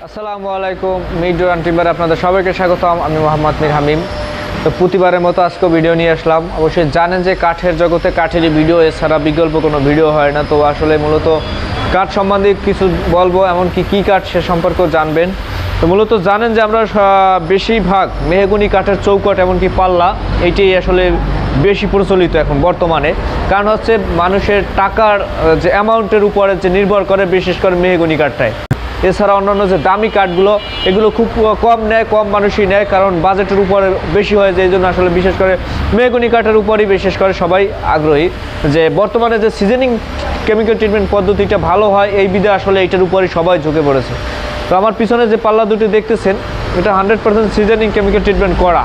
আসসালামু আলাইকুম মিডর টিম্বার আপনাদের সবাইকে স্বাগতম। আমি মোহাম্মদ মীর হামিম। তো প্রতিবারের মতো আজকেও ভিডিও নিয়ে আসলাম। অবশ্যই জানেন যে কাঠের জগতে কাঠেরই ভিডিও এছাড়া বিকল্প কোনো ভিডিও হয় না। তো আসলে মূলত কাঠ সম্বন্ধে কিছু বলবো, এমনকি কী কাঠ সে সম্পর্কেও জানবেন। তো মূলত জানেন যে আমরা বেশিরভাগ মেহগনি কাঠের চৌকাঠ এমনকি পাল্লা এইটাই আসলে বেশি প্রচলিত এখন বর্তমানে। কারণ হচ্ছে মানুষের টাকার যে অ্যামাউন্টের উপরে যে নির্ভর করে বিশেষ করে মেহগনি কাঠটায়। এছাড়া অন্যান্য যে দামি কাঠগুলো এগুলো খুব কম নেয়, কম মানুষই নেয়, কারণ বাজেটের উপরে বেশি হয়ে যায়। এই জন্য আসলে বিশেষ করে মেহগনি কাঠের উপরেই বিশেষ করে সবাই আগ্রহী। যে বর্তমানে যে সিজনিং কেমিক্যাল ট্রিটমেন্ট পদ্ধতিটা ভালো হয় এই বিধে আসলে এইটার উপরেই সবাই ঝুঁকে পড়েছে। তো আমার পিছনে যে পাল্লা দুটি দেখতেছেন এটা 100% সিজনিং কেমিক্যাল ট্রিটমেন্ট করা।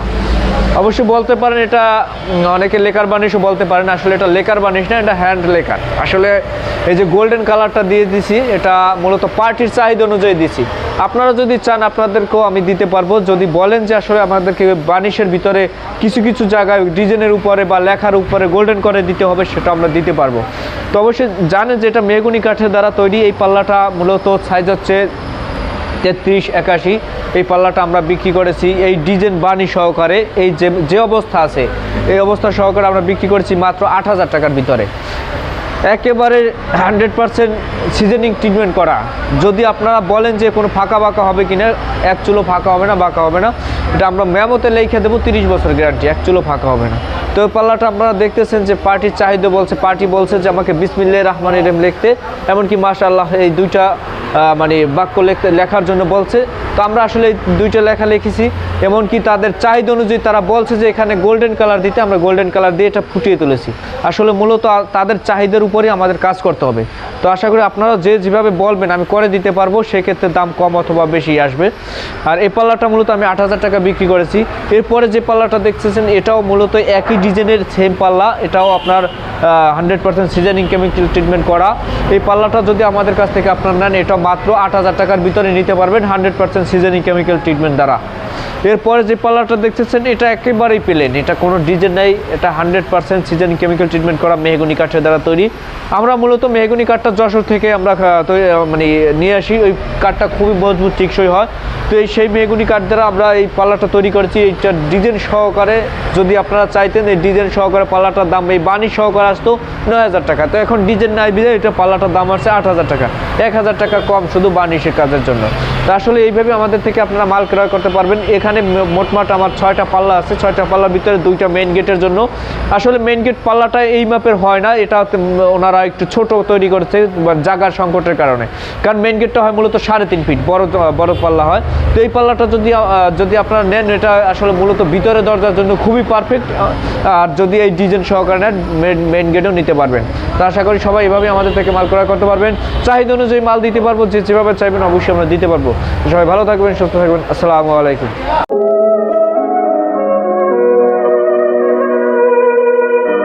অবশ্যই বলতে পারেন এটা অনেকে লেকার বার্নিশও বলতে পারেন, আসলে এটা লেকার বার্নিশ না, এটা হ্যান্ড লেকার। আসলে এই যে গোল্ডেন কালারটা দিয়ে দিছি এটা মূলত পার্টির চাহিদা অনুযায়ী দিছি। আপনারা যদি চান আপনাদেরকেও আমি দিতে পারবো। যদি বলেন যে আসলে আমাদেরকে বার্নিশের ভিতরে কিছু কিছু জায়গায় ডিজাইনের উপরে বা লেখার উপরে গোল্ডেন করে দিতে হবে, সেটা আমরা দিতে পারবো। তো অবশ্যই জানেন যে এটা মেহগনি কাঠের দ্বারা তৈরি। এই পাল্লাটা মূলত সাইজ হচ্ছে 33-81। এই পাল্লাটা আমরা বিক্রি করেছি এই ডিজাইন বানি সহকারে, এই যে অবস্থা আছে এই অবস্থা সহকারে আমরা বিক্রি করেছি মাত্র 8,000 টাকার ভিতরে। একেবারে 100% সিজনিং ট্রিটমেন্ট করা। যদি আপনারা বলেন যে কোনো ফাঁকা বাঁকা হবে কিনা, এক চুলো ফাঁকা হবে না, বাঁকা হবে না, এটা আমরা মেমোতে লিখে দেবো 30 বছর গ্যারান্টি, এক চুলো ফাঁকা হবে না। তো ওই পাল্লাটা আপনারা দেখতেছেন যে পার্টির চাহিদা বলছে, পার্টি বলছে যে আমাকে বিসমিল্লাহির রহমানির রহিম লিখতে, এমনকি মাশাআল্লাহ এই দুইটা মানে বাক্য লেখার জন্য বলছে। তো আমরা আসলে এই দুইটা লেখা লিখেছি, এমনকি তাদের চাহিদা অনুযায়ী তারা বলছে যে এখানে গোল্ডেন কালার দিতে, আমরা গোল্ডেন কালার দিয়ে এটা ফুটিয়ে তুলেছি। আসলে মূলত তাদের চাহিদার উপরেই আমাদের কাজ করতে হবে। তো আশা করি আপনারা যেভাবে বলবেন আমি করে দিতে পারবো, সেক্ষেত্রে দাম কম অথবা বেশি আসবে। আর এই পাল্লাটা মূলত আমি 8,000 টাকা বিক্রি করেছি। এরপরে যে পাল্লাটা দেখতেছেন এটাও মূলত একই ডিজাইনের সেম পাল্লা, এটাও আপনার 100% সিজনিং কেমিক্যাল ট্রিটমেন্ট করা। এই পাল্লাটা যদি আমাদের কাছ থেকে আপনারা নেন এটা মাত্র 8,000 টাকার ভিতরে নিতে পারবেন 100% সিজনিং কেমিক্যাল ট্রিটমেন্ট দ্বারা। এরপরে যে পাল্লাটা দেখতেছেন এটা একেবারেই প্লেন, এটা কোনো ডিজাইন নেই, এটা 100% সিজনিং কেমিক্যাল ট্রিটমেন্ট করা মেহগনি কাঠের দ্বারা তৈরি। আমরা মূলত মেহগনি কাঠটা যশোর থেকে আমরা মানে নিয়ে আসি। ওই কাঠটা খুবই মজবুত টিকসই হয়। তো সেই মেহগনি কাঠ দ্বারা আমরা এই পাল্লাটা তৈরি করেছি। এইটা ডিজাইন সহকারে যদি আপনারা চাইতেন এই ডিজাইন সহকারে পাল্লাটার দাম এই বানি সহকারে আসতো 9,000 টাকা। তো এখন ডিজাইন নাই বিধায় এটা পাল্লাটার দাম আসছে 8,000 টাকা, 1,000 টাকা কম শুধু বানিশের কাজের জন্য। তো আসলে এইভাবে আমাদের থেকে আপনারা মাল ক্রয় করতে পারবেন। এখানে মোটমাট আমার 6টা পাল্লা আছে, 6টা পাল্লার ভিতরে 2টা মেইন গেটের জন্য। আসলে মেইন গেট পাল্লাটা এই মাপের হয় না, এটা ওনারা একটু ছোট তৈরি করেছে জায়গার সংকটের কারণে। কারণ মেইন গেটটা হয় মূলত 3.5 ফিট বড় পাল্লা হয়। তো এই পাল্লাটা যদি আপনারা নেন এটা আসলে মূলত ভিতরে দরজার জন্য খুবই পারফেক্ট। আর যদি এই ডিজাইন সহকারে নেন মেইন গেটও নিতে পারবেন। তো আশা করি সবাই এভাবে আমাদের থেকে মাল ক্রয় করতে পারবেন। চাহিদা অনুযায়ী মাল দিতে পারবো, যেভাবে চাইবেন অবশ্যই আমরা দিতে পারবো। সবাই ভালো থাকবেন, সুস্থ থাকবেন। আসসালামু আলাইকুম।